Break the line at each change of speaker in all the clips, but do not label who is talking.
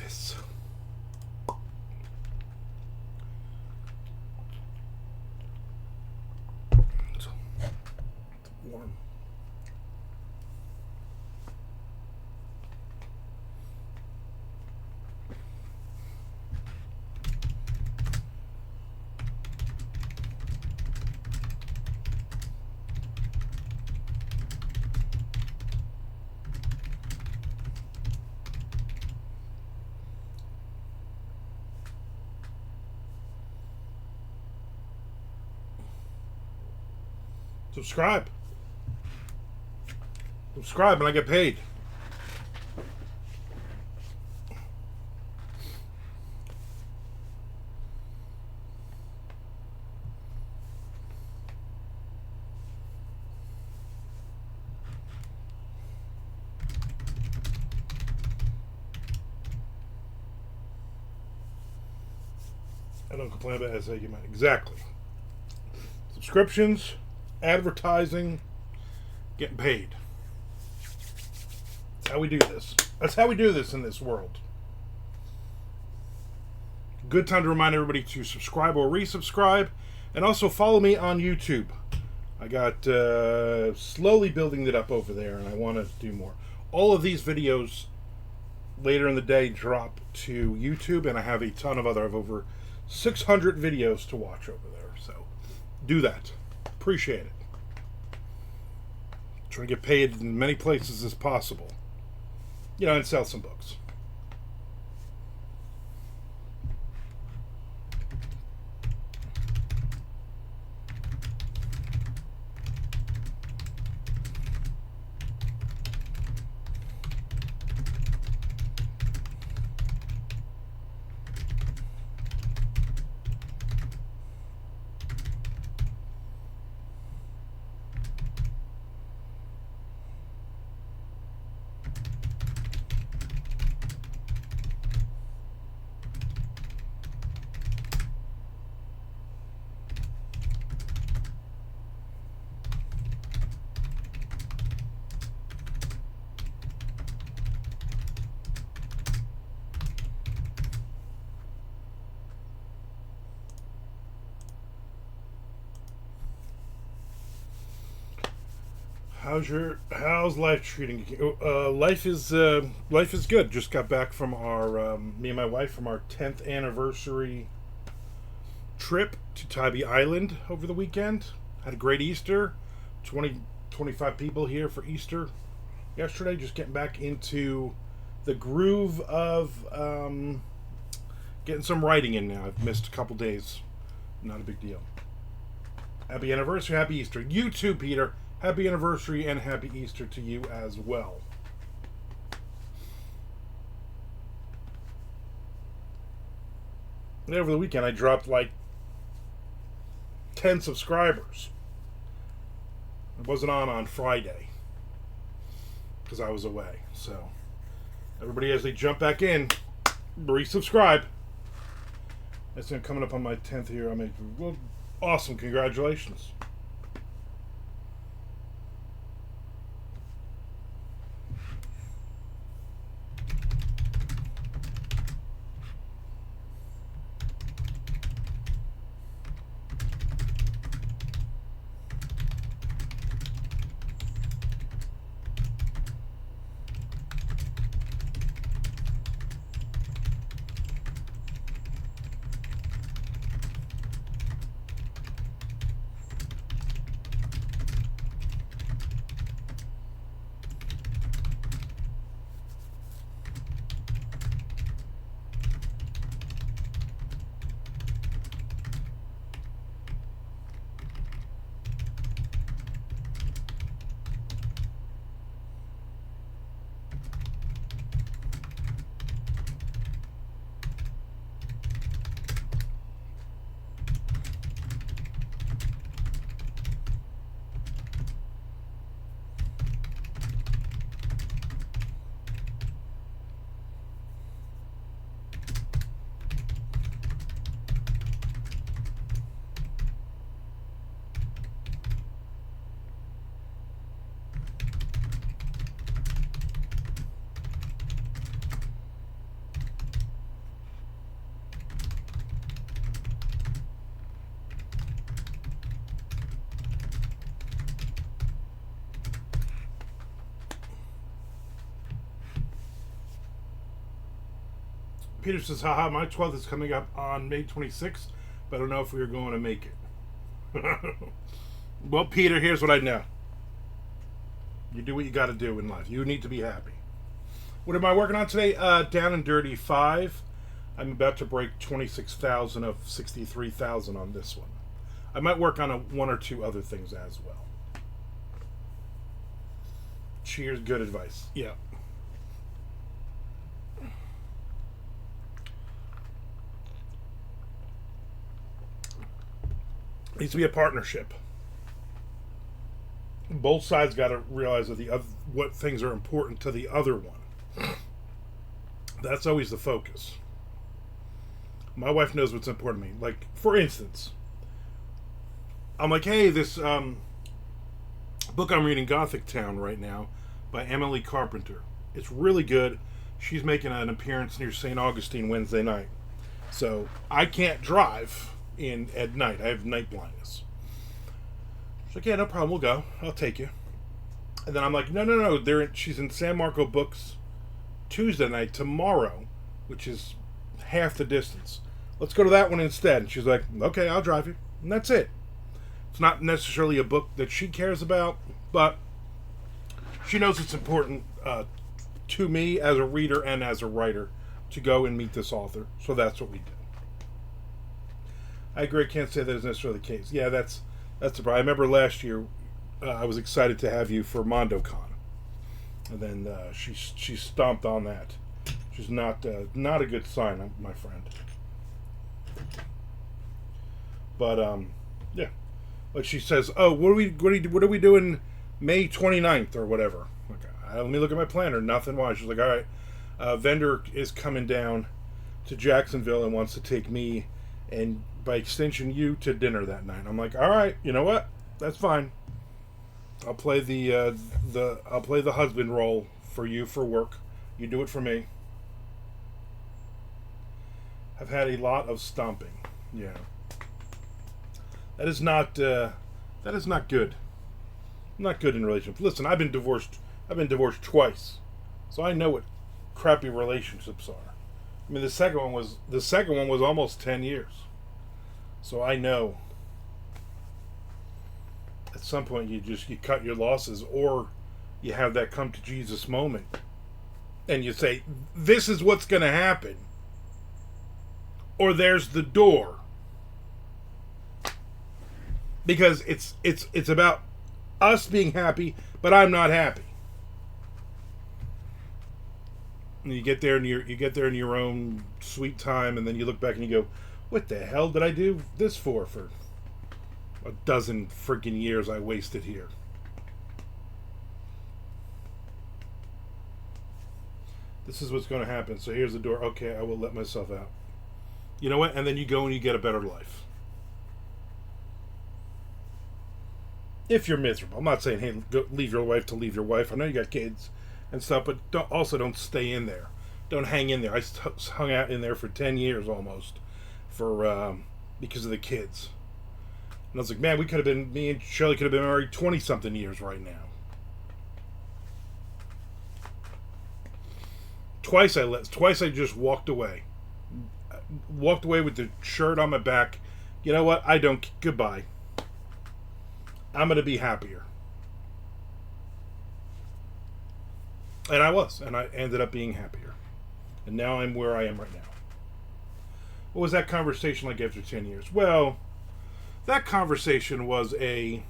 office. It's warm. Subscribe. Subscribe and I get paid. I don't complain about it, you might. Exactly. Subscriptions, advertising, getting paid. That's how we do this. That's how we do this in this world. Good time to remind everybody to subscribe or resubscribe, and also follow me on YouTube. I got slowly building it up over there, and I want to do more. All of these videos later in the day drop to YouTube, and I have a ton of other. I have over 600 videos to watch over there, so do that. Appreciate it. Try to get paid in many places as possible. You know, and sell some books. How's life treating you? Life is good. Just got back from our me and my wife from our 10th anniversary trip to Tybee Island over the weekend. Had a great Easter. 25 people here for Easter yesterday. Just getting back into the groove of getting some writing in now. I've missed a couple days. Not a big deal. Happy anniversary, happy Easter. You too, Peter. Happy anniversary and happy Easter to you as well. And over the weekend, I dropped like 10 subscribers. I wasn't on Friday because I was away. So, everybody, as they jump back in, resubscribe. That's coming up on my 10th year. I mean, well, awesome. Congratulations. Peter says, haha, my 12th is coming up on May 26th, but I don't know if we are going to make it. Well, Peter, here's what I know. You do what you got to do in life. You need to be happy. What am I working on today? Down and Dirty 5. I'm about to break 26,000 of 63,000 on this one. I might work on one or two other things as well. Cheers, good advice. Yeah. It needs to be a partnership. Both sides got to realize that what things are important to the other one. That's always the focus. My wife knows what's important to me. Like, for instance, I'm like, hey, this book I'm reading, Gothic Town, right now, by Emily Carpenter. It's really good. She's making an appearance near St. Augustine Wednesday night. So I can't drive at night. I have night blindness. She's like, yeah, no problem. We'll go. I'll take you. And then I'm like, no. She's in San Marco Books Tuesday night tomorrow, which is half the distance. Let's go to that one instead. And she's like, okay, I'll drive you. And that's it. It's not necessarily a book that she cares about, but she knows it's important to me as a reader and as a writer to go and meet this author. So that's what we did. I agree. I can't say that is necessarily the case. Yeah, that's the problem. I remember last year I was excited to have you for MondoCon, and then she stomped on that. She's not a good sign, my friend. But yeah, like she says, oh, what are we doing May 29th or whatever? Okay, let me look at my planner. Nothing. Why? She's like, all right, vendor is coming down to Jacksonville and wants to take me and by extension you to dinner that night. I'm like, all right, you know what? That's fine. I'll play the husband role for you for work. You do it for me. I've had a lot of stomping. Yeah. That is not good. Not good in relationships. Listen, I've been divorced twice. So I know what crappy relationships are. I mean, the second one was almost 10 years. So I know at some point you cut your losses, or you have that come to Jesus moment and you say, this is what's going to happen, or there's the door, because it's about us being happy, but I'm not happy. And you get there in your own sweet time, and then you look back and you go, what the hell did I do this for a dozen freaking years I wasted here? This is what's going to happen. So here's the door. Okay, I will let myself out. You know what? And then you go and you get a better life. If you're miserable. I'm not saying, hey, go leave your wife to leave your wife. I know you got kids and stuff, but don't stay in there. Don't hang in there. I hung out in there for 10 years almost because of the kids. And I was like, man, me and Shirley could have been married 20-something years right now. Twice I just walked away. Walked away with the shirt on my back. You know what? Goodbye. I'm going to be happier. And I ended up being happier. And now I'm where I am right now. What was that conversation like after 10 years? Well, that conversation was a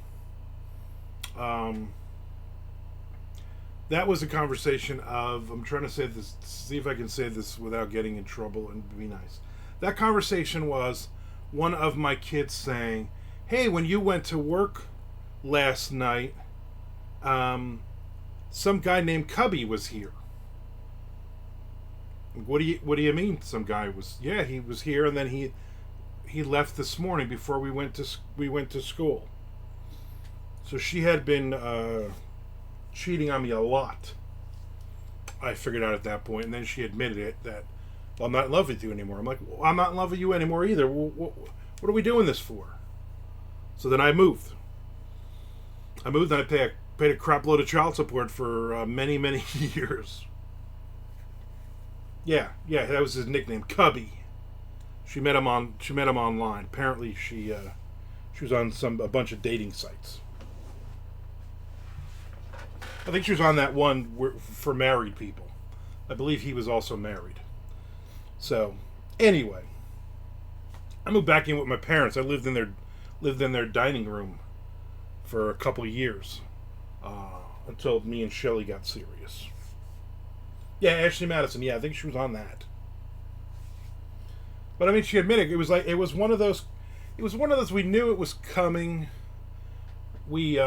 conversation of, I'm trying to see if I can say this without getting in trouble and be nice. That conversation was one of my kids saying, hey, when you went to work last night, some guy named Cubby was here. What do you mean some guy was? Yeah, he was here, and then he left this morning before we went to school. So she had been cheating on me a lot. I figured out at that point, and then she admitted it, that, well, I'm not in love with you anymore. I'm like, well, I'm not in love with you anymore either. What are we doing this for? So then I moved. And I paid a crap load of child support for many, many years. Yeah, yeah, that was his nickname, Cubby. She met him online. Apparently, she was on a bunch of dating sites. I think she was on that one for married people. I believe he was also married. So, anyway, I moved back in with my parents. I lived in their dining room for a couple of years until me and Shelly got serious. Yeah, Ashley Madison. Yeah, I think she was on that. But I mean, she admitted it was one of those. It was one of those. We knew it was coming. We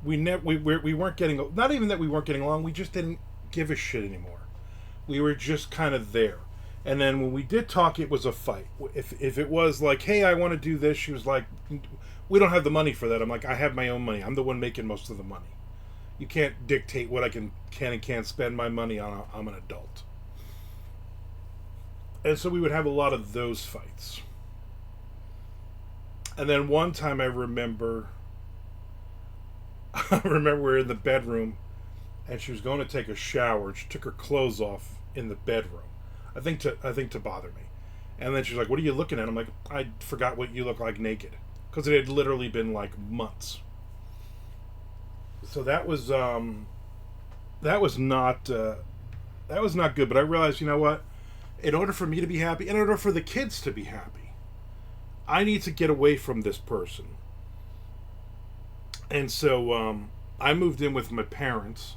we weren't getting, not even that we weren't getting along. We just didn't give a shit anymore. We were just kind of there. And then when we did talk, it was a fight. If it was like, hey, I want to do this, she was like, we don't have the money for that. I'm like, I have my own money. I'm the one making most of the money. You can't dictate what I can and can't spend my money on. I'm an adult. And so we would have a lot of those fights. And then one time I remember we were in the bedroom and she was going to take a shower and she took her clothes off in the bedroom. I think to bother me. And then she's like, "What are you looking at?" I'm like, "I forgot what you look like naked." Because it had literally been like months. So that was not good. But I realized, you know what? In order for me to be happy, in order for the kids to be happy, I need to get away from this person. And so I moved in with my parents,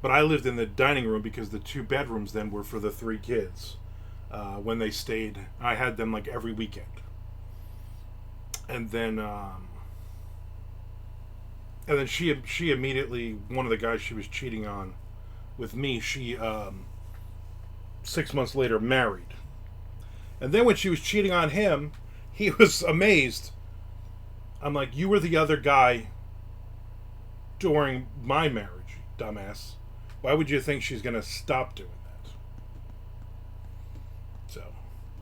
but I lived in the dining room because the 2 bedrooms then were for the 3 kids when they stayed. I had them like every weekend. And then she immediately, one of the guys she was cheating on with me, she 6 months later married. And then when she was cheating on him, he was amazed. I'm like, "You were the other guy during my marriage, dumbass. Why would you think she's going to stop doing that?" So,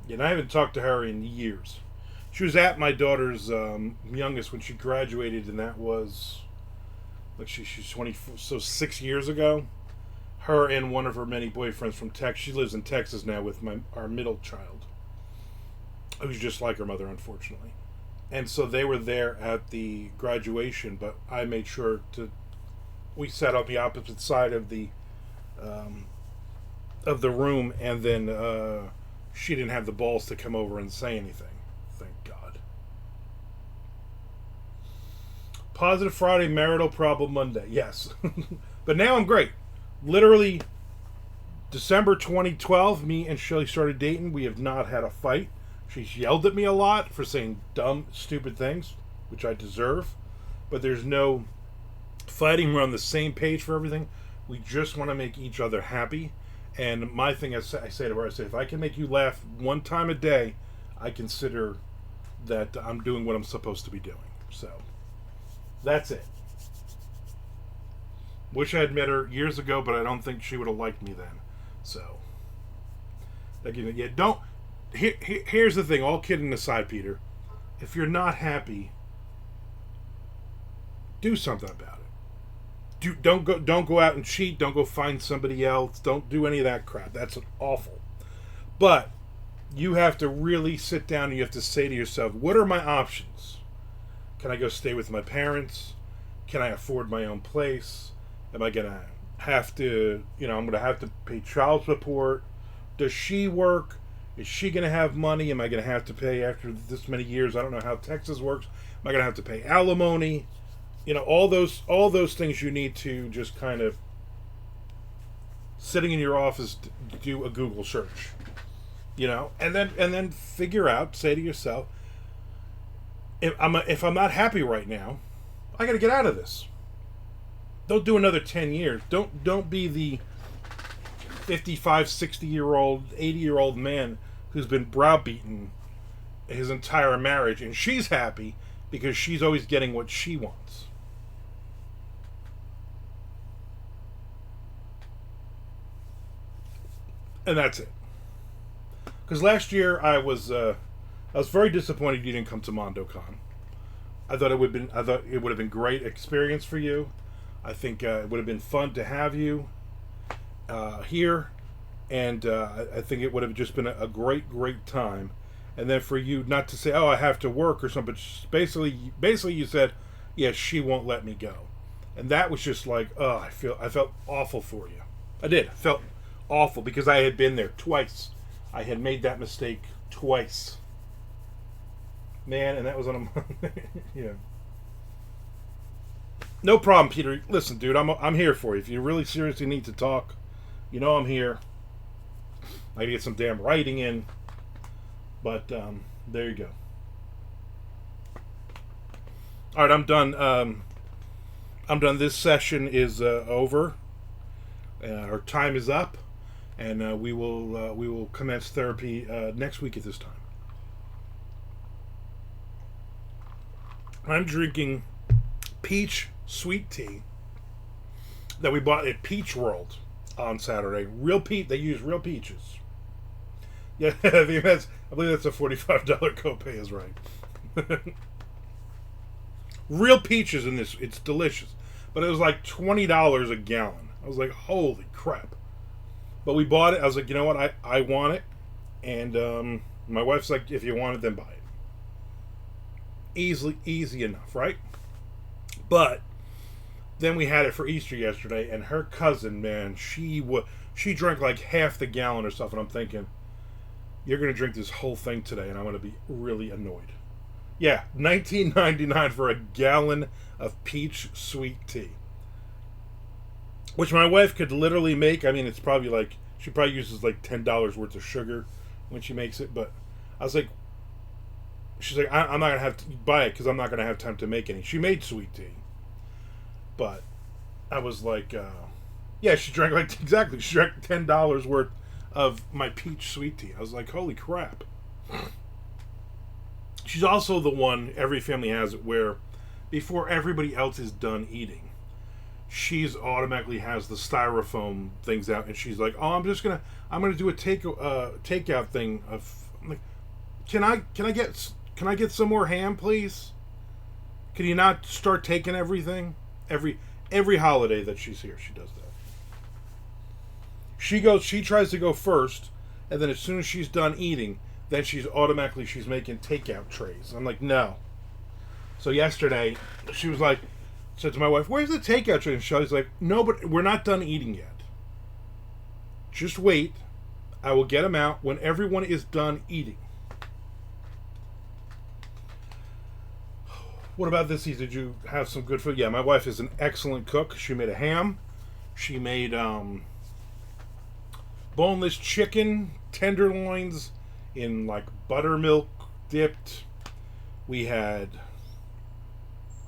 I haven't talked to her in years. She was at my daughter's youngest when she graduated, and that was, she's 24, so 6 years ago. Her and one of her many boyfriends from Texas. She lives in Texas now with our middle child, who's just like her mother, unfortunately. And so they were there at the graduation, but I made sure we sat on the opposite side of the room, and then she didn't have the balls to come over and say anything. Thank God. Positive Friday, marital problem Monday. Yes. But now I'm great. Literally, December 2012, me and Shelly started dating. We have not had a fight. She's yelled at me a lot for saying dumb, stupid things, which I deserve. But there's no fighting. We're on the same page for everything. We just want to make each other happy. And my thing, I say to her, I say, if I can make you laugh one time a day, I consider that I'm doing what I'm supposed to be doing. So, that's it. Wish I had met her years ago, but I don't think she would have liked me then. So, again, yeah, don't... Here's the thing, all kidding aside, Peter. If you're not happy, do something about it. Don't go out and cheat. Don't go find somebody else. Don't do any of that crap. That's awful. But you have to really sit down and you have to say to yourself, what are my options? Can I go stay with my parents? Can I afford my own place? Am I going to have to, I'm going to have to pay child support? Does she work? Is she going to have money? Am I going to have to pay after this many years? I don't know how Texas works. Am I going to have to pay alimony? All those things you need to just kind of, sitting in your office, do a Google search, and then figure out, say to yourself, if I'm not happy right now, I got to get out of this. Don't do another 10 years. Don't be the 55, 60-year-old, 80-year-old man who's been browbeaten his entire marriage, and she's happy because she's always getting what she wants. And that's it. Because last year I was very disappointed you didn't come to MondoCon. I thought it would have been great experience for you. I think it would have been fun to have you. here, and I think it would have just been a great, great time. And then for you not to say, "Oh, I have to work" or something, but basically, you said, "Yeah, she won't let me go," and that was just like, oh, I felt awful for you. I did. I felt awful because I had been there twice. I had made that mistake twice, man, and that was on a Monday. Yeah. No problem, Peter. Listen, dude, I'm here for you. If you really seriously need to talk, you know I'm here. I gotta get some damn writing in, but there you go. All right, I'm done. I'm done. This session is over. Our time is up, and we will commence therapy next week at this time. I'm drinking peach sweet tea that we bought at Peach World on Saturday. Real peach. They use real peaches. Yeah, I believe that's a $45 copay is right. Real peaches in this. It's delicious, but it was like $20 a gallon. I was like, holy crap! But we bought it. I was like, you know what? I want it, and my wife's like, if you want it, then buy it. Easy enough, right? But then we had it for Easter yesterday, and her cousin, man, she drank like half the gallon or stuff, and I'm thinking, you're gonna drink this whole thing today, and I'm gonna be really annoyed. Yeah, $19.99 for a gallon of peach sweet tea, which my wife could literally make. I mean, it's probably like she probably uses like $10 worth of sugar when she makes it. But I was like, she's like, I'm not gonna have to buy it because I'm not gonna have time to make any. She made sweet tea, but I was like, yeah, she drank like exactly. She drank $10 worth of my peach sweet tea. I was like, holy crap. She's also the one, every family has it, where before everybody else is done eating, she's automatically has the styrofoam things out, and she's like, "Oh, I'm gonna do a takeout thing of." I'm like, can I get some more ham, please? Can you not start taking everything? Every holiday that she's here, she does that. She tries to go first, and then as soon as she's done eating, then she's making takeout trays. I'm like, no. So yesterday, she was like, said to my wife, "Where's the takeout tray?" And she's like, "No, but we're not done eating yet. Just wait. I will get them out when everyone is done eating." What about this? Did you have some good food? Yeah, my wife is an excellent cook. She made a ham. She made boneless chicken tenderloins in like buttermilk dipped. We had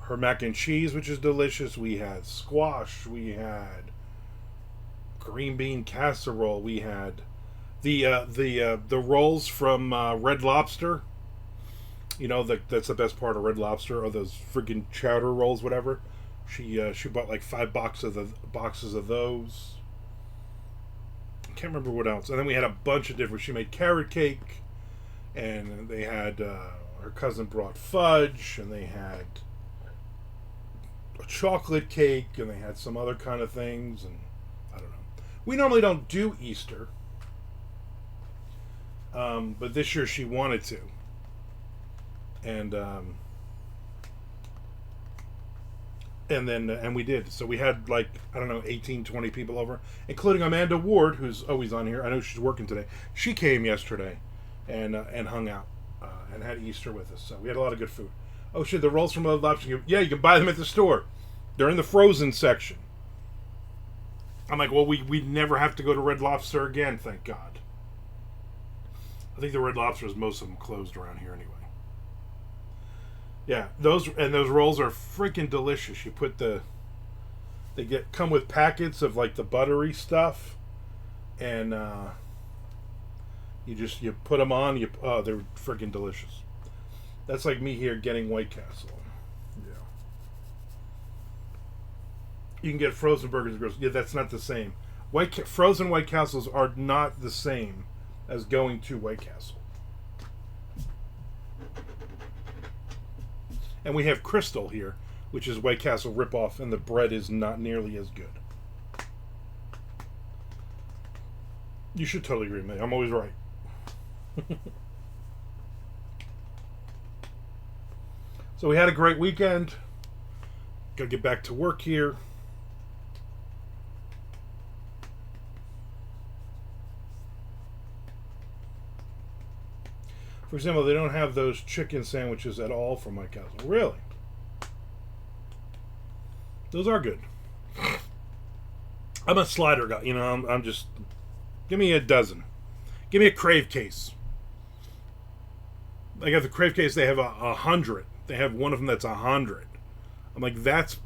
her mac and cheese, which is delicious. We had squash. We had green bean casserole. We had the rolls from Red Lobster. You know, that's the best part of Red Lobster, or those freaking chowder rolls, whatever. She bought like 5 boxes of those. I can't remember what else. And then we had a bunch of different. She made carrot cake, and they had her cousin brought fudge, and they had a chocolate cake, and they had some other kind of things, and I don't know. We normally don't do Easter, but this year she wanted to. And we did. So we had like, I don't know, 18, 20 people over, including Amanda Ward, who's always on here. I know she's working today. She came yesterday and hung out and had Easter with us. So we had a lot of good food. Oh shit, the rolls from Red Lobster. Yeah, you can buy them at the store. They're in the frozen section. I'm like, well, we never have to go to Red Lobster again, thank God. I think the Red Lobsters, most of them closed around here anyway. Yeah, those rolls are freaking delicious. You put come with packets of like the buttery stuff, and you put them on. They're freaking delicious. That's like me here getting White Castle. Yeah, you can get frozen burgers and grills. Yeah, that's not the same. Frozen White Castles are not the same as going to White Castle. And we have Crystal here, which is White Castle ripoff, and the bread is not nearly as good. You should totally agree with me. I'm always right. So we had a great weekend. Gotta get back to work here. For example, they don't have those chicken sandwiches at all from White Castle. Really? Those are good. I'm a slider guy. You know, I'm just... Give me a dozen. Give me a crave case. I got the crave case. They have 100. They have one of them that's 100. I'm like, that's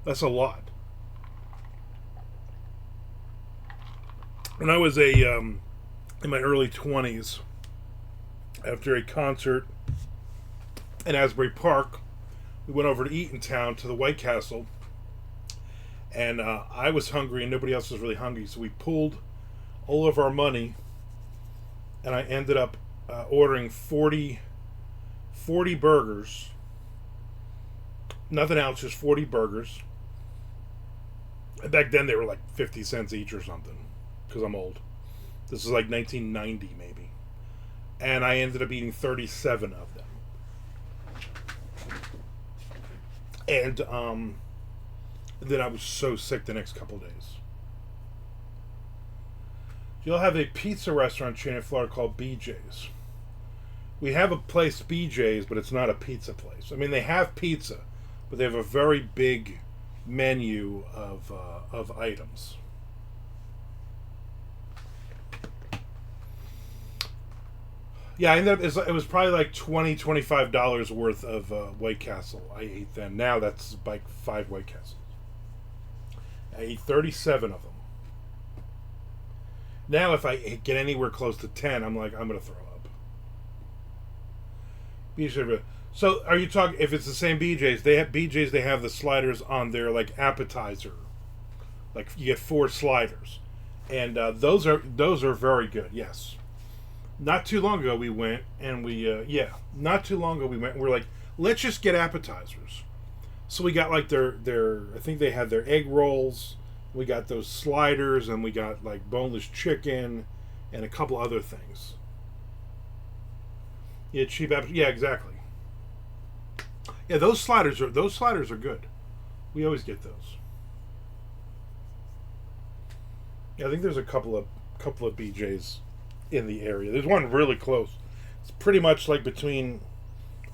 a lot. When I was in my early 20s, after a concert in Asbury Park, we went over to Eatontown to the White Castle, and I was hungry and nobody else was really hungry, so we pooled all of our money, and I ended up ordering 40 burgers. Nothing else, just 40 burgers. Back then they were like 50 cents each or something, because I'm old. This is like 1990 maybe. And I ended up eating 37 of them. And then I was so sick the next couple of days. You'll have a pizza restaurant chain in Florida called BJ's. We have a place, BJ's, but it's not a pizza place. I mean, they have pizza, but they have a very big menu of items. Yeah, it was probably like $25 worth of White Castle I ate then. Now that's like 5 White Castles. I ate 37 of them. Now if I get anywhere close to 10, I'm like, I'm going to throw up. So are you talking, if it's the same BJ's, they have the sliders on their like appetizer. Like you get 4 sliders. And those are very good, yes. Not too long ago we went, and not too long ago we went, and we're like, let's just get appetizers. So we got like their I think they had their egg rolls, we got those sliders, and we got like boneless chicken, and a couple other things. Yeah, cheap appetizers. Yeah, exactly. Yeah, those sliders are good. We always get those. Yeah, I think there's a couple of BJ's in the area. There's one really close. It's pretty much like between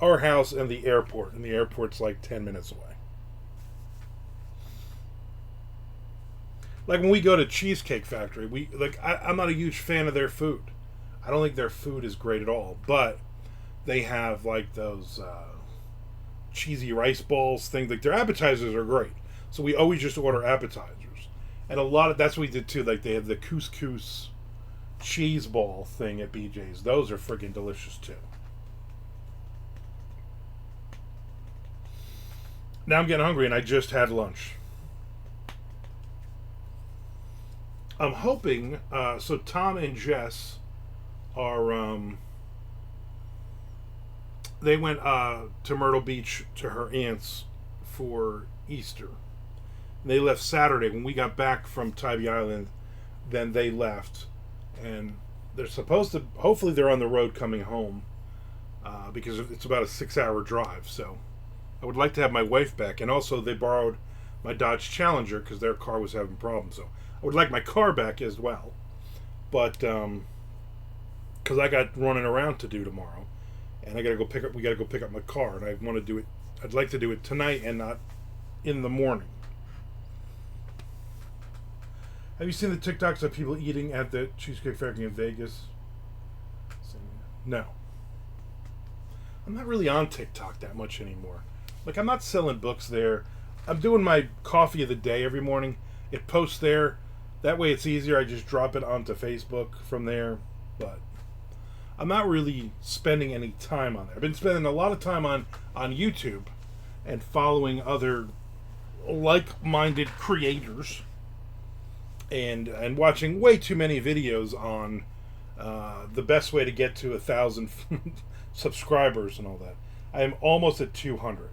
our house and the airport, and the airport's like 10 minutes away. Like when we go to Cheesecake Factory, I'm not a huge fan of their food. I don't think their food is great at all, but they have like those cheesy rice balls things. Like their appetizers are great, so we always just order appetizers, and that's what we did too. Like they have the couscous cheese ball thing at BJ's. Those are freaking delicious too. Now I'm getting hungry, and I just had lunch. I'm hoping. So Tom and Jess are. They went to Myrtle Beach to her aunt's for Easter. And they left Saturday. When we got back from Tybee Island, then they left. And they're supposed to, hopefully they're on the road coming home, because it's about a 6-hour drive. So I would like to have my wife back. And also they borrowed my Dodge Challenger because their car was having problems. So I would like my car back as well. But because I got running around to do tomorrow, and we got to go pick up my car, and I want to do it. I'd like to do it tonight and not in the morning. Have you seen the TikToks of people eating at the Cheesecake Factory in Vegas? No. I'm not really on TikTok that much anymore. Like, I'm not selling books there. I'm doing my coffee of the day every morning. It posts there. That way it's easier. I just drop it onto Facebook from there. But I'm not really spending any time on there. I've been spending a lot of time on YouTube and following other like-minded creators. And watching way too many videos on the best way to get to 1,000 subscribers and all that. I am almost at 200.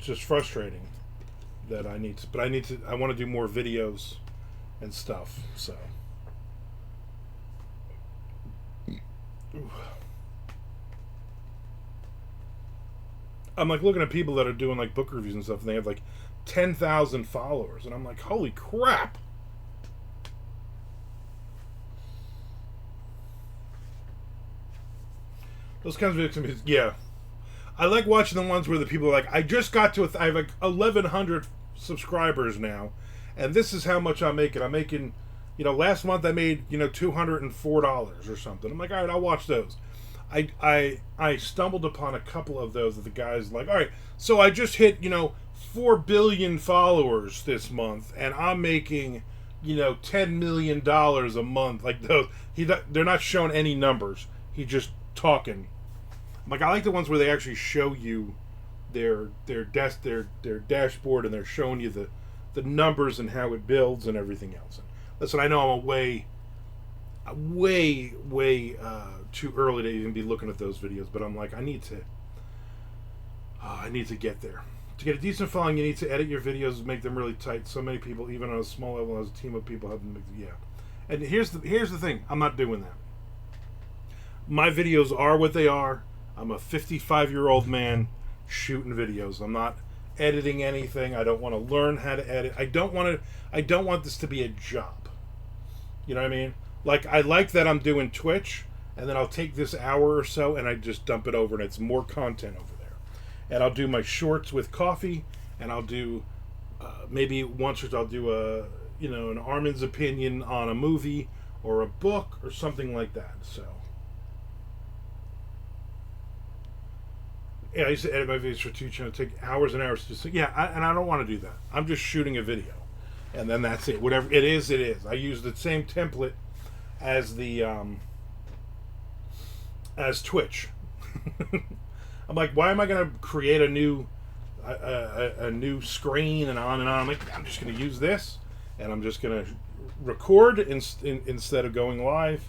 Just frustrating. that I need to. But I want to do more videos and stuff. So. I'm like looking at people that are doing like book reviews and stuff, and they have like 10,000 followers, and I'm like, holy crap! Those kinds of videos, yeah. I like watching the ones where the people are like, I just got to, I have like 1,100 subscribers now, and this is how much I'm making. I'm making, last month I made, $204 or something. I'm like, all right, I'll watch those. I stumbled upon a couple of those that the guy's like, all right, so I just hit 4 billion followers this month, and I'm making $10 million a month. Like those, they're not showing any numbers. He's just talking. Like I like the ones where they actually show you their dashboard, and they're showing you the numbers and how it builds and everything else. And listen, I know I'm way too early to even be looking at those videos, but I'm like, I need to get there. To get a decent following, you need to edit your videos, make them really tight. So many people, even on a small level, as a team of people, have them. Yeah, and here's the thing: I'm not doing that. My videos are what they are. I'm a 55-year-old man shooting videos. I'm not editing anything. I don't want to learn how to edit. I don't want this to be a job. You know what I mean? Like, I like that I'm doing Twitch, and then I'll take this hour or so and I just dump it over, and it's more content over there. And I'll do my shorts with coffee, and I'll do maybe once or I'll do an Armand's opinion on a movie or a book or something like that. So yeah, I used to edit my videos for 2 channels, take hours and hours to just and I don't want to do that. I'm just shooting a video, and then that's it. Whatever it is, it is. I use the same template as the as Twitch. I'm like, why am I going to create a new screen and on and on? I'm like, I'm just going to use this, and I'm just going to record instead of going live,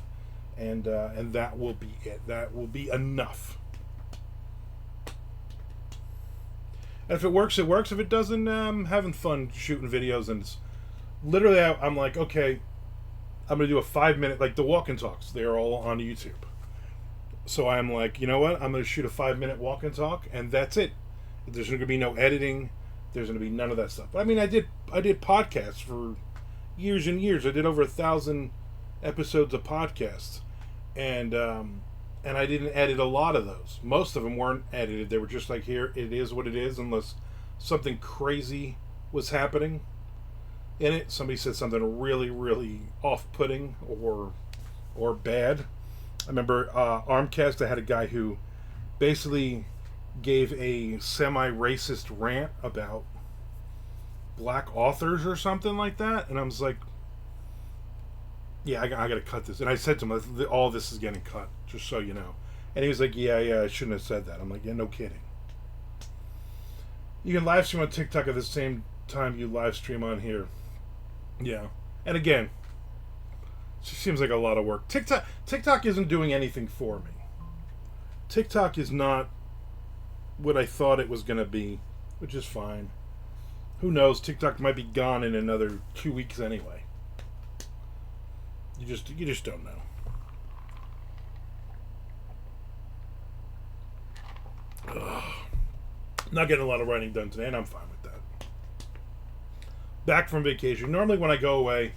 and that will be it. That will be enough. And if it works, it works. If it doesn't, I'm having fun shooting videos, and it's literally, I'm like, okay, I'm going to do a 5-minute, like the walk and talks. They're all on YouTube. So I'm like, you know what? I'm going to shoot a 5-minute walk and talk, and that's it. There's going to be no editing. There's going to be none of that stuff. But I mean, I did podcasts for years and years. I did over 1,000 episodes of podcasts, and I didn't edit a lot of those. Most of them weren't edited. They were just like, here, it is what it is, unless something crazy was happening in it. Somebody said something really, really off-putting or bad. I remember Armcast, I had a guy who basically gave a semi-racist rant about black authors or something like that, and I was like, yeah, I got to cut this. And I said to him, all this is getting cut, just so you know. And he was like, yeah, I shouldn't have said that. I'm like, yeah, no kidding. You can live stream on TikTok at the same time you live stream on here. Yeah. And again, it seems like a lot of work. TikTok isn't doing anything for me. TikTok is not what I thought it was going to be, which is fine. Who knows? TikTok might be gone in another 2 weeks anyway. You just don't know. Ugh. Not getting a lot of writing done today, and I'm fine with that. Back from vacation. Normally when I go away,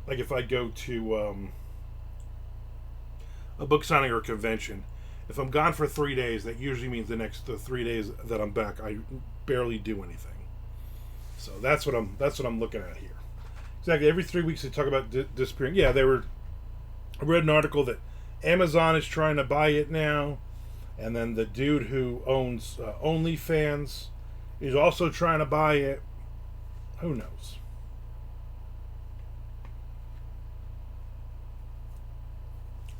like if I go to a book signing or a convention, if I'm gone for 3 days, that usually means the 3 days that I'm back, I barely do anything. So that's what I'm looking at here. Exactly. Every 3 weeks they talk about disappearing. Yeah, I read an article that Amazon is trying to buy it now, and then the dude who owns OnlyFans is also trying to buy it. Who knows?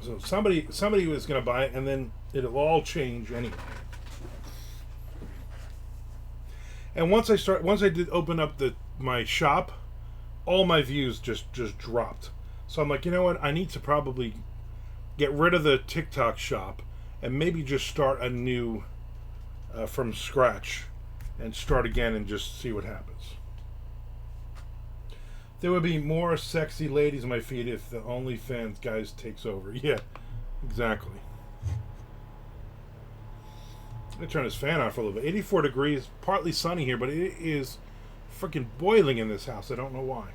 So somebody was going to buy it, and then it'll all change anyway. And once I did open up my shop, all my views just dropped. So I'm like, you know what? I need to probably get rid of the TikTok shop and maybe just start a new from scratch and start again and just see what happens. There would be more sexy ladies on my feed if the OnlyFans guys takes over. Yeah, exactly. I'm going to turn this fan on for a little bit. 84 degrees, partly sunny here, but it is freaking boiling in this house. I don't know why.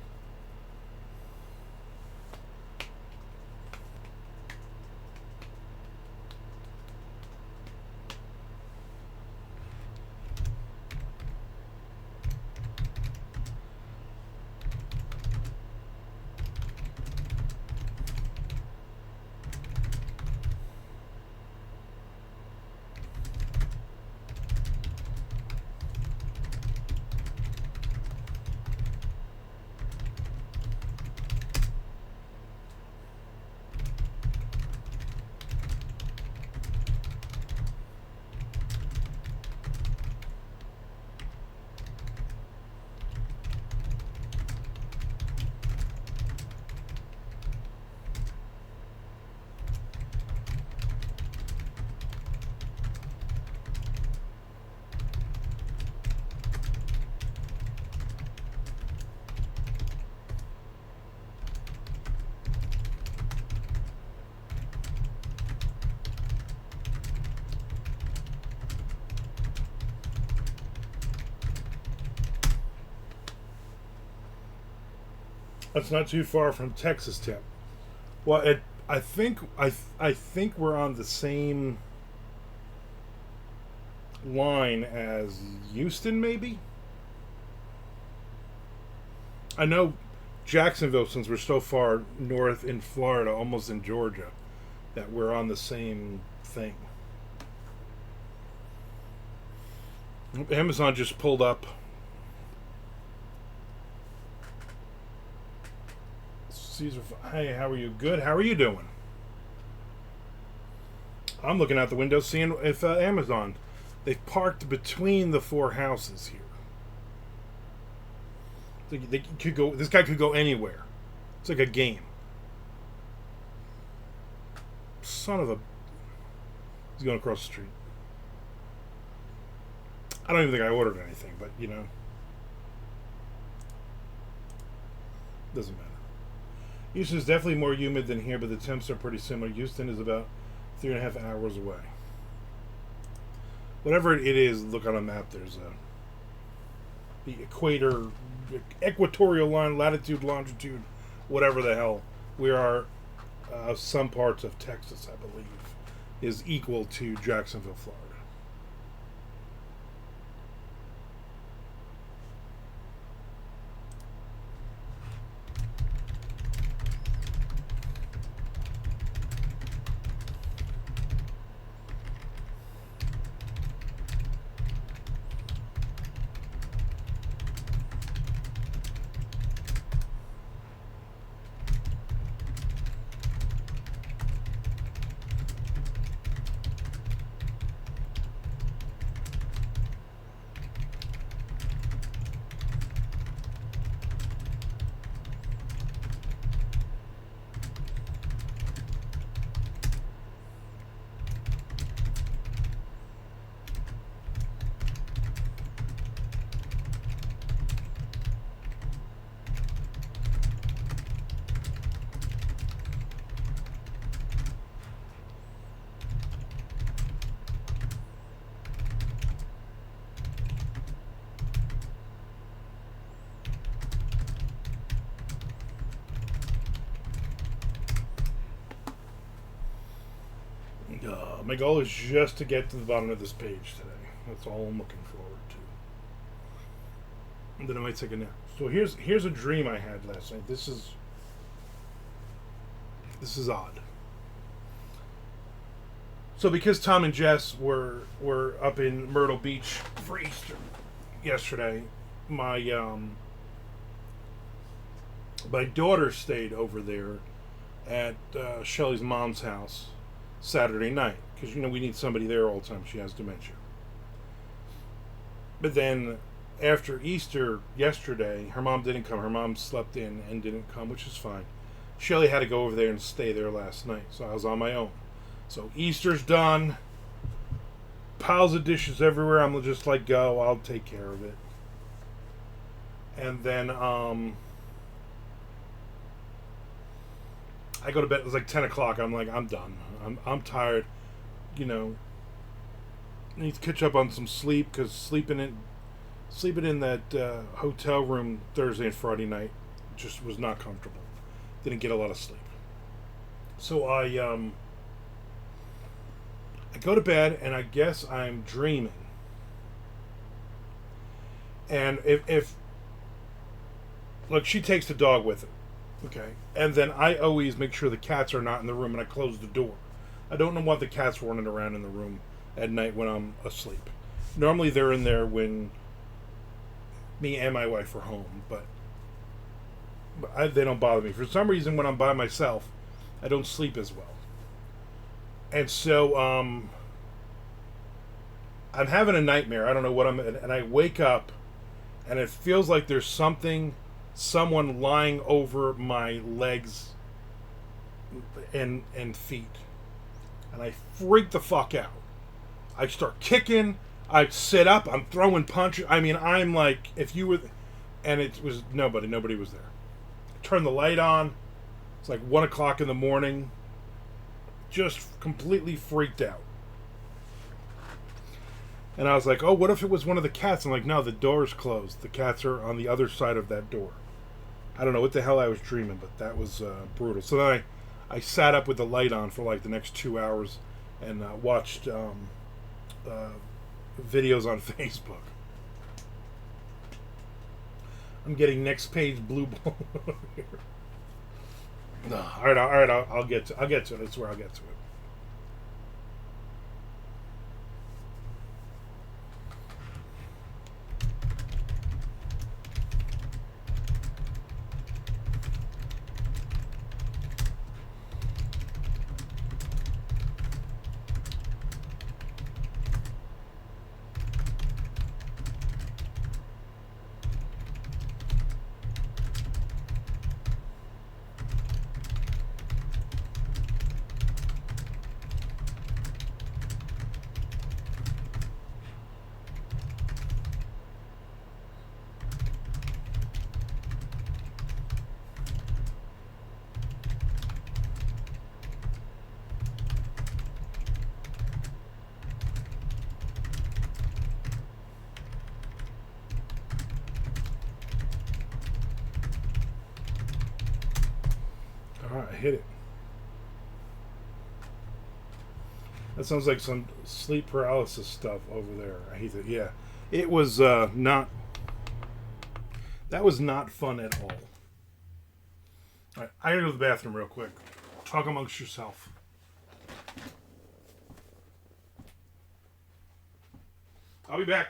That's not too far from Texas Tech. Well, I think we're on the same line as Houston, maybe. I know Jacksonville, since we're so far north in Florida, almost in Georgia, that we're on the same thing. Amazon just pulled up. Caesar, hey, how are you? Good. How are you doing? I'm looking out the window, seeing if Amazon. They've parked between the four houses here. They could go. This guy could go anywhere. It's like a game. Son of a. He's going across the street. I don't even think I ordered anything, but you know, doesn't matter. Houston is definitely more humid than here, but the temps are pretty similar. Houston is about 3.5 hours away. Whatever it is, look on a map. There's the equator, equatorial line, latitude, longitude, whatever the hell. We are some parts of Texas, I believe, is equal to Jacksonville, Florida. My goal is just to get to the bottom of this page today. That's all I'm looking forward to. And then I might take a nap. So here's a dream I had last night. This is odd. So because Tom and Jess were up in Myrtle Beach for Easter yesterday, my daughter stayed over there at Shelly's mom's house Saturday night, because you know we need somebody there all the time. She has dementia. But then after Easter yesterday, her mom didn't come. Her mom slept in and didn't come, which is fine. Shelly had to go over there and stay there last night, so I was on my own. So Easter's done. piles of dishes everywhere. I'm just like, go, I'll take care of it. And then I go to bed. It was like 10 o'clock. I'm like, I'm done. I'm tired. You know, I need to catch up on some sleep because sleeping in that hotel room Thursday and Friday night just was not comfortable. Didn't get a lot of sleep. So I go to bed and I guess I'm dreaming. And if look, she takes the dog with her. Okay. And then I always make sure the cats are not in the room and I close the door. I don't want the cats running around in the room at night when I'm asleep. Normally they're in there when me and my wife are home, but they don't bother me. For some reason, when I'm by myself, I don't sleep as well. And so I'm having a nightmare. I don't know what and I wake up and it feels like there's someone lying over my legs and feet. And I freak the fuck out. I start kicking. I sit up. I'm throwing punches. I mean, I'm like, if you were, and it was nobody. Nobody was there. I turned the light on. It's like 1 o'clock in the morning. Just completely freaked out. And I was like, oh, what if it was one of the cats? I'm like, no, the door's closed. The cats are on the other side of that door. I don't know what the hell I was dreaming, but that was brutal. So then I sat up with the light on for like the next 2 hours and watched videos on Facebook. I'm getting next page blue ball here. No, all right. I'll get to it. I swear I'll get to it. All right, I hit it. That sounds like some sleep paralysis stuff over there. I hate it. Yeah, it was not. That was not fun at all. All right, I gotta go to the bathroom real quick. Talk amongst yourself. I'll be back.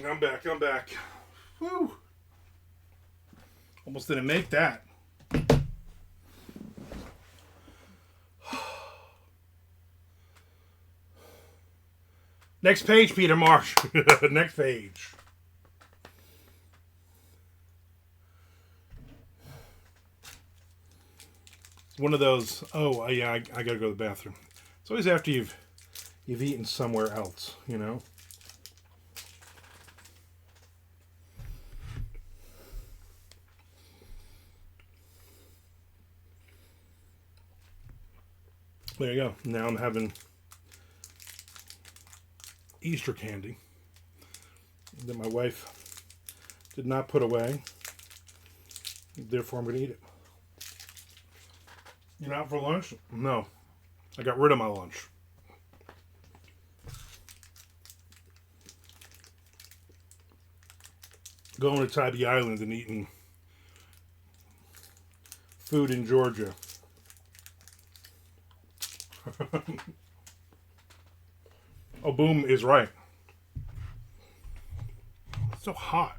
I'm back. I'm back. Woo! Almost didn't make that. Next page, Peter Marsh. Next page. One of those. Oh, yeah. I gotta go to the bathroom. It's always after you've eaten somewhere else, you know. There you go. Now I'm having Easter candy that my wife did not put away. Therefore, I'm going to eat it. You're out for lunch? No. I got rid of my lunch. Going to Tybee Island and eating food in Georgia. Oh, Boom is right. It's so hot.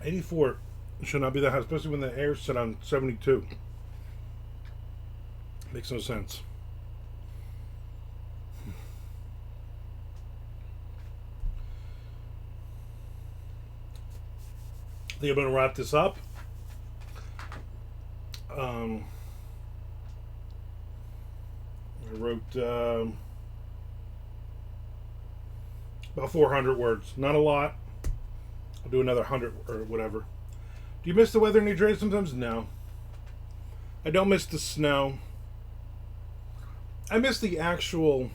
'84 should not be that hot, especially when the air's set on 72. Makes no sense. I think I'm going to wrap this up. I wrote about 400 words. Not a lot. I'll do another 100 or whatever. Do you miss the weather in New Jersey sometimes? No. I don't miss the snow. I miss the actual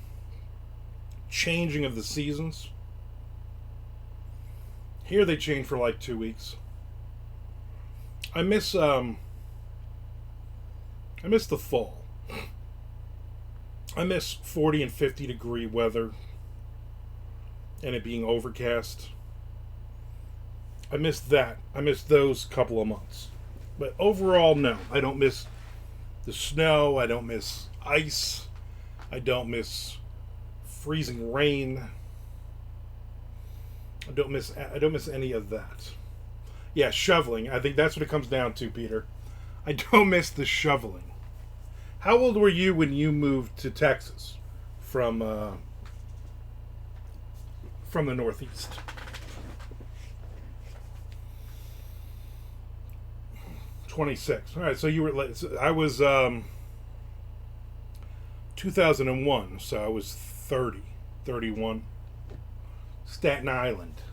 changing of the seasons. Here they change for like 2 weeks. I miss the fall. I miss 40 and 50 degree weather and it being overcast. I miss that. I miss those couple of months. But overall, no. I don't miss the snow. I don't miss ice. I don't miss freezing rain. I don't miss any of that. Yeah, shoveling. I think that's what it comes down to, Peter. I don't miss the shoveling. How old were you when you moved to Texas from the Northeast? '26. All right, so you were. I was 2001, so I was 30, 31. Staten Island.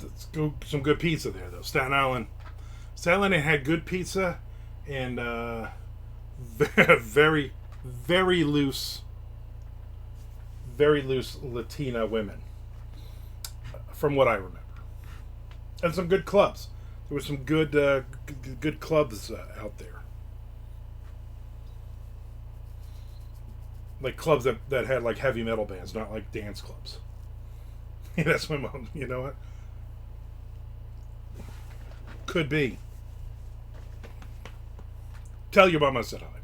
Let's go some good pizza there, though. Staten Island had good pizza and very, very loose Latina women, from what I remember, and some good clubs. There were some good clubs out there, like clubs that had like heavy metal bands, not like dance clubs. That's my mom. You know what? Could be. Tell your mom I said hi.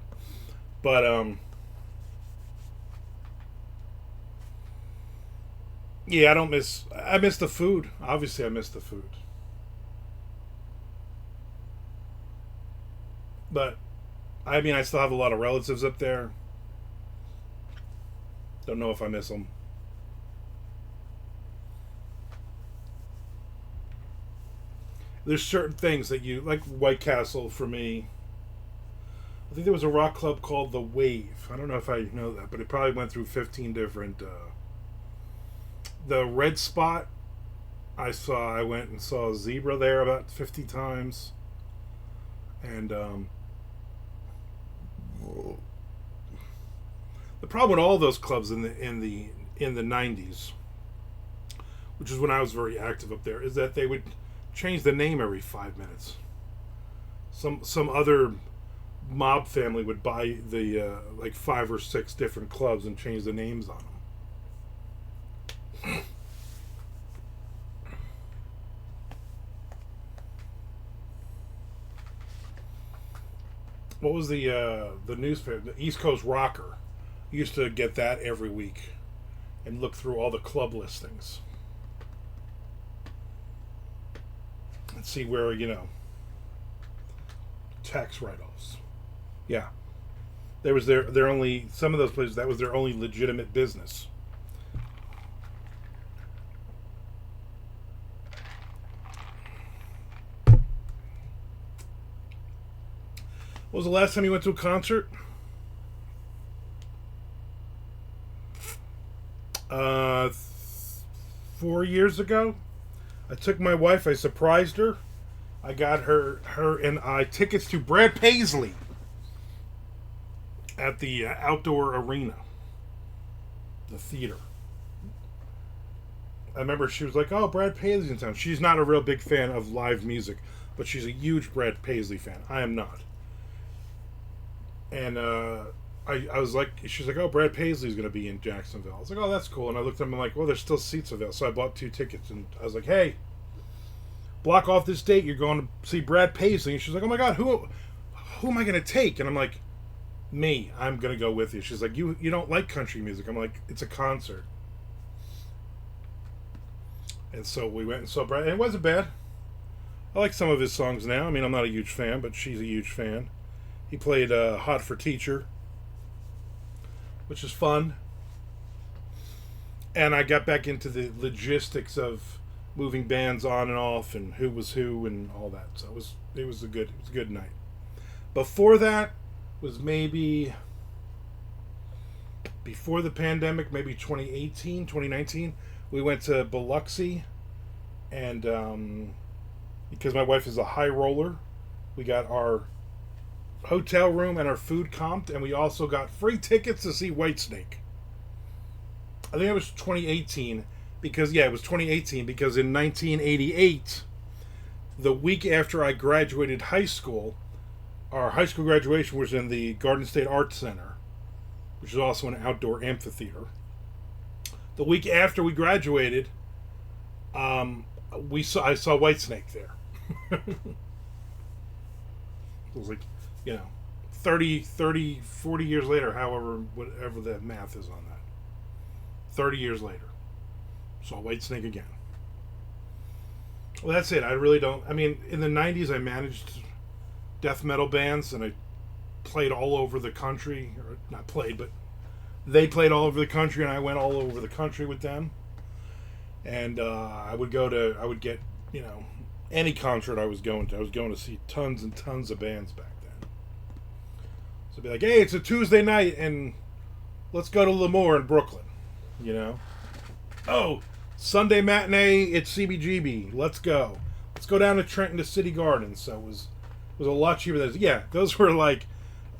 But yeah, I miss the food. Obviously I miss the food. But I mean, I still have a lot of relatives up there. Don't know if I miss them. There's certain things that you like. White Castle for me. I think there was a rock club called The Wave. I don't know if I know that, but it probably went through 15 different. The Red Spot, I went and saw Zebra there about 50 times, and the problem with all those clubs in the 90s, which is when I was very active up there, is that they would change the name every 5 minutes. Some other mob family would buy the like 5 or 6 different clubs and change the names on them. what was the newspaper? The East Coast Rocker. I used to get that every week and look through all the club listings and see where tax write-offs. Yeah, there was their only some of those places that was their only legitimate business. What was the last time you went to a concert? Uh, 4 years ago. I took my wife. I surprised her. I got her and I tickets to Brad Paisley at the outdoor arena, the theater. I remember she was like, "Oh, Brad Paisley's in town." She's not a real big fan of live music, but she's a huge Brad Paisley fan. I am not. And I was like, she's like, "Oh, Brad Paisley's going to be in Jacksonville." I was like, "Oh, that's cool." And I looked at him and I'm like, "Well, there's still seats available." So I bought 2 tickets and I was like, "Hey, block off this date. You're going to see Brad Paisley." And she's like, "Oh my God, who am I going to take?" And I'm like, "Me. I'm going to go with you." She's like, "You don't like country music." I'm like, "It's a concert." And so we went and saw Brad. And it wasn't bad. I like some of his songs now. I mean, I'm not a huge fan, but she's a huge fan. He played Hot for Teacher, which is fun. And I got back into the logistics of moving bands on and off and who was who and all that. So it was a good night. Before that was maybe before the pandemic, maybe 2018, 2019. We went to Biloxi, and because my wife is a high roller, we got our hotel room and our food comped, and we also got free tickets to see Whitesnake. I think it was 2018 because it was 2018 because in 1988, the week after I graduated high school, our high school graduation was in the Garden State Arts Center, which is also an outdoor amphitheater. The week after we graduated, I saw Whitesnake there. It was like, 30, 40 years later, whatever the math is on that. 30 years later. Saw Whitesnake again. Well, that's it. I really don't. I mean, in the 90s, I managed death metal bands, and I played all over the country. Or not played, but they played all over the country, and I went all over the country with them. And I would get, any concert I was going to. I was going to see tons and tons of bands back then. So I'd be like, "Hey, it's a Tuesday night, and let's go to Lemoore in Brooklyn." "Oh, Sunday matinee, it's CBGB. Let's go. Let's go down to Trenton to City Gardens." So it was a lot cheaper than, those were like,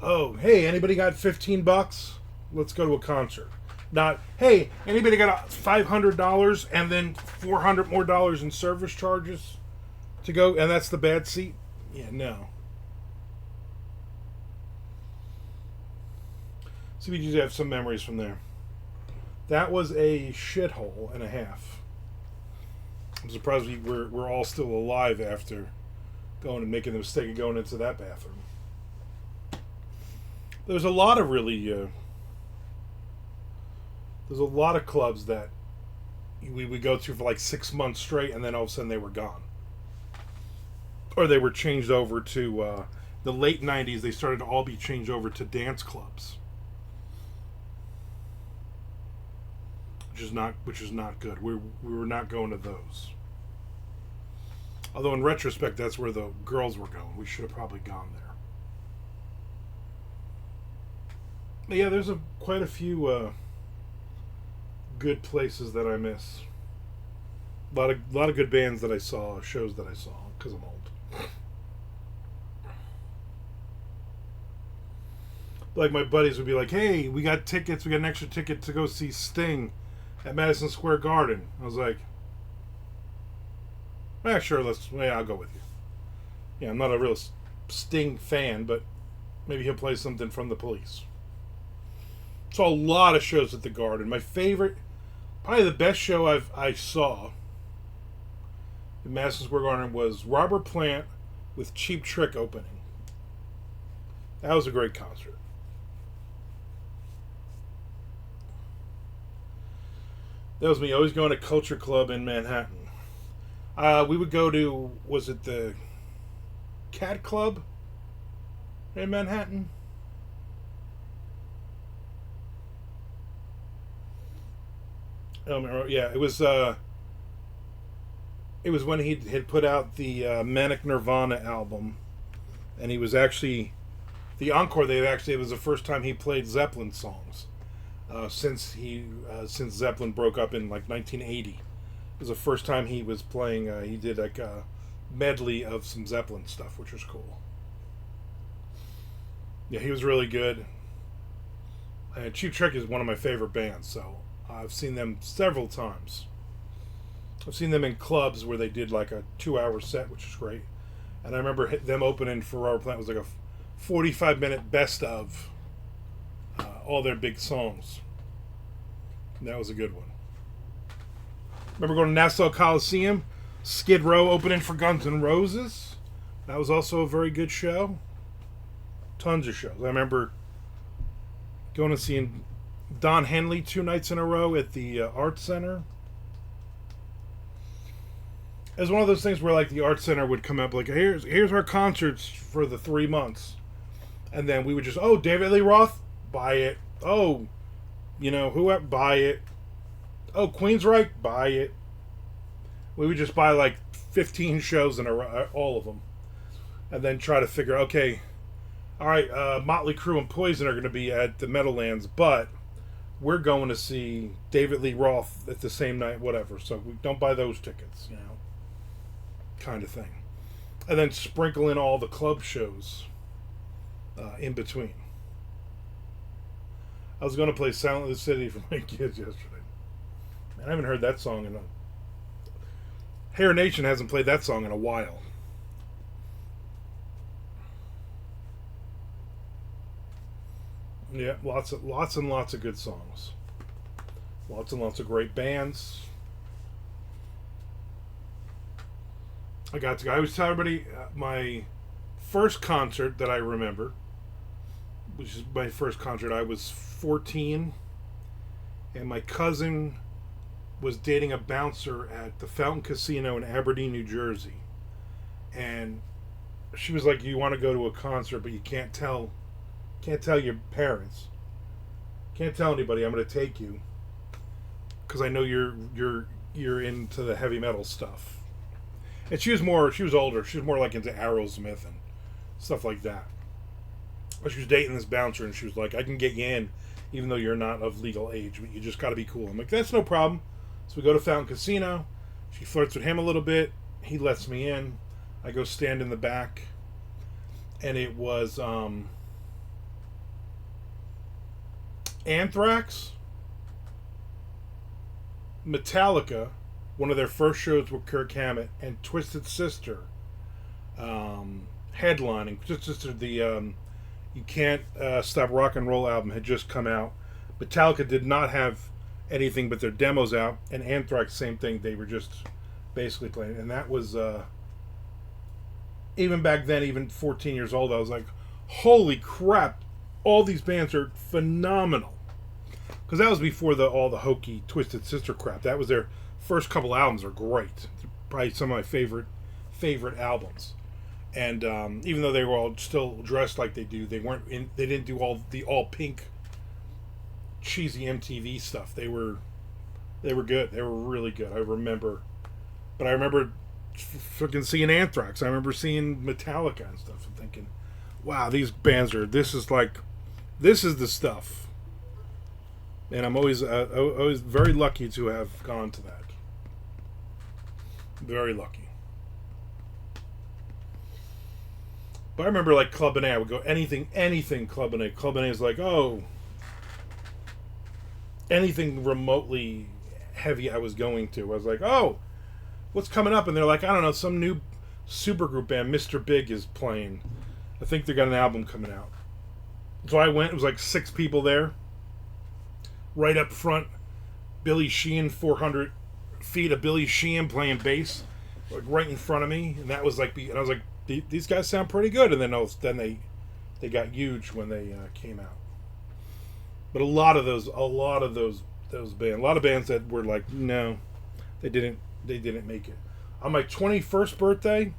"Oh, hey, anybody got $15? Let's go to a concert." Not, "Hey, anybody got $500 and then $400 more in service charges to go, and that's the bad seat?" Yeah, no. CBGs have some memories from there. That was a shithole and a half. I'm surprised we're all still alive after going and making the mistake of going into that bathroom. There's a lot of there's a lot of clubs that we would go to for like 6 months straight, and then all of a sudden they were gone. Or they were changed over to, the late 90s, they started to all be changed over to dance clubs. Which is not good. We were not going to those. Although in retrospect, that's where the girls were going. We should have probably gone there. But yeah, there's quite a few good places that I miss. A lot of good bands that I saw, shows that I saw, because I'm old. Like my buddies would be like, "Hey, we got tickets. We got an extra ticket to go see Sting at Madison Square Garden." I was like, "Yeah, sure. I'll go with you." Yeah, I'm not a real Sting fan, but maybe he'll play something from the Police. Saw a lot of shows at the Garden. My favorite, probably the best show I saw in Madison Square Garden was Robert Plant with Cheap Trick opening. That was a great concert. That was me always going to Culture Club in Manhattan. We would go to, was it the Cat Club in Manhattan? Yeah, it was. It was when he had put out the Manic Nirvana album, and he was actually the encore. They actually it was the first time he played Zeppelin songs since Zeppelin broke up in like 1980. It was the first time he was playing. He did like a medley of some Zeppelin stuff, which was cool. Yeah, he was really good. And Cheap Trick is one of my favorite bands, so I've seen them several times. I've seen them in clubs where they did like a 2 hour set, which is great. And I remember them opening for Robert Plant was like a 45-minute best of all their big songs. And that was a good one. Remember going to Nassau Coliseum, Skid Row opening for Guns N' Roses. That was also a very good show. Tons of shows. I remember going and seeing Don Henley 2 nights in a row at the Art Center. It was one of those things where like the Art Center would come up like here's our concerts for the 3 months, and then we would just David Lee Roth, buy it. Who buy it. Queensryche, buy it. We would just buy like 15 shows in a row, all of them, and then try to figure okay, all right, Motley Crue and Poison are going to be at the Meadowlands, but we're going to see David Lee Roth at the same night, whatever. So we don't buy those tickets, kind of thing. And then sprinkle in all the club shows in between. I was going to play Silent in the City for my kids yesterday. Man, I haven't heard that song in a... Hair Nation hasn't played that song in a while. Yeah, lots and lots of good songs. Lots and lots of great bands. I always tell everybody my first concert that I remember, which is my first concert. I was 14, and my cousin was dating a bouncer at the Fountain Casino in Aberdeen, New Jersey, and she was like, "You want to go to a concert, but you can't tell your parents, can't tell anybody. I'm going to take you because I know you're into the heavy metal stuff." And she was older. She was more like into Aerosmith and stuff like that. But she was dating this bouncer, and she was like, "I can get you in, even though you're not of legal age, but you just got to be cool." I'm like, "That's no problem." So we go to Fountain Casino. She flirts with him a little bit. He lets me in. I go stand in the back, and it was Anthrax, Metallica. One of their first shows with Kirk Hammett, and Twisted Sister headlining. Twisted Sister, the You Can't Stop Rock and Roll album had just come out. Metallica did not have anything but their demos out, and Anthrax, same thing. They were just basically playing, and that was even back then, even 14 years old, I was like, holy crap, all these bands are phenomenal. Because that was before all the hokey Twisted Sister crap. That was their first couple albums are great. Probably some of my favorite albums. And even though they were all still dressed like they do, they didn't do all pink cheesy MTV stuff. They were good. They were really good. I remember freaking seeing Anthrax. I remember seeing Metallica and stuff and thinking, wow, these bands this is the stuff. And I'm always very lucky to have gone to that. Very lucky. But I remember like Club N.A. I would go anything Club N.A. Club N.A. is like, anything remotely heavy I was going to. I was like, what's coming up? And they're like, I don't know, some new supergroup band, Mr. Big, is playing. I think they got an album coming out. So I went. It was like 6 people there. Right up front, Billy Sheehan, 400 feet of Billy Sheehan playing bass, like right in front of me, and that was like, and I was like, these guys sound pretty good. And then they They got huge when they came out. But a lot of bands that were like, no, they didn't make it. On my 21st birthday,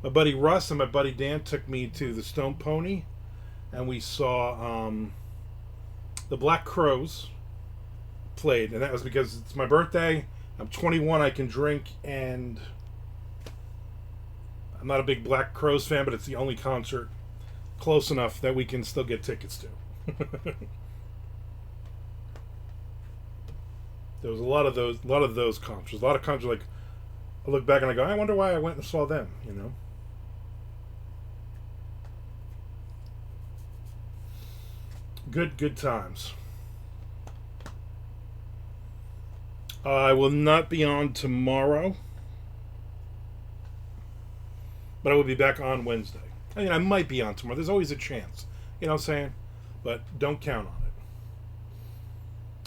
my buddy Russ and my buddy Dan took me to the Stone Pony, and we saw the Black Crowes played, and that was because it's my birthday. I'm 21, I can drink, and I'm not a big Black Crowes fan, but it's the only concert close enough that we can still get tickets to. There was a lot of those concerts. A lot of concerts like I look back and I go, I wonder why I went and saw them, you know. Good times. I will not be on tomorrow, but I will be back on Wednesday. I mean, I might be on tomorrow. There's always a chance. You know what I'm saying? But don't count on it.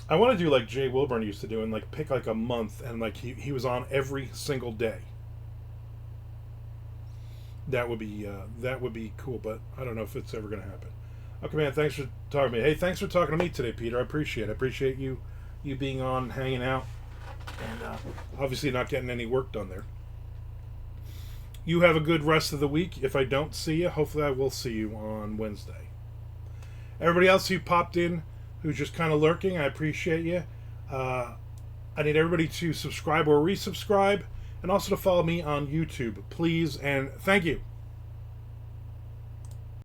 I want to do like Jay Wilburn used to do and like pick like a month and like he was on every single day. That would be cool, but I don't know if it's ever going to happen. Okay, man, thanks for talking to me. Hey, thanks for talking to me today, Peter. I appreciate it. I appreciate you being on, hanging out, and obviously not getting any work done there. You have a good rest of the week. If I don't see you, hopefully I will see you on Wednesday. Everybody else who popped in, who's just kind of lurking, I appreciate you. I need everybody to subscribe or resubscribe, and also to follow me on YouTube, please, and thank you.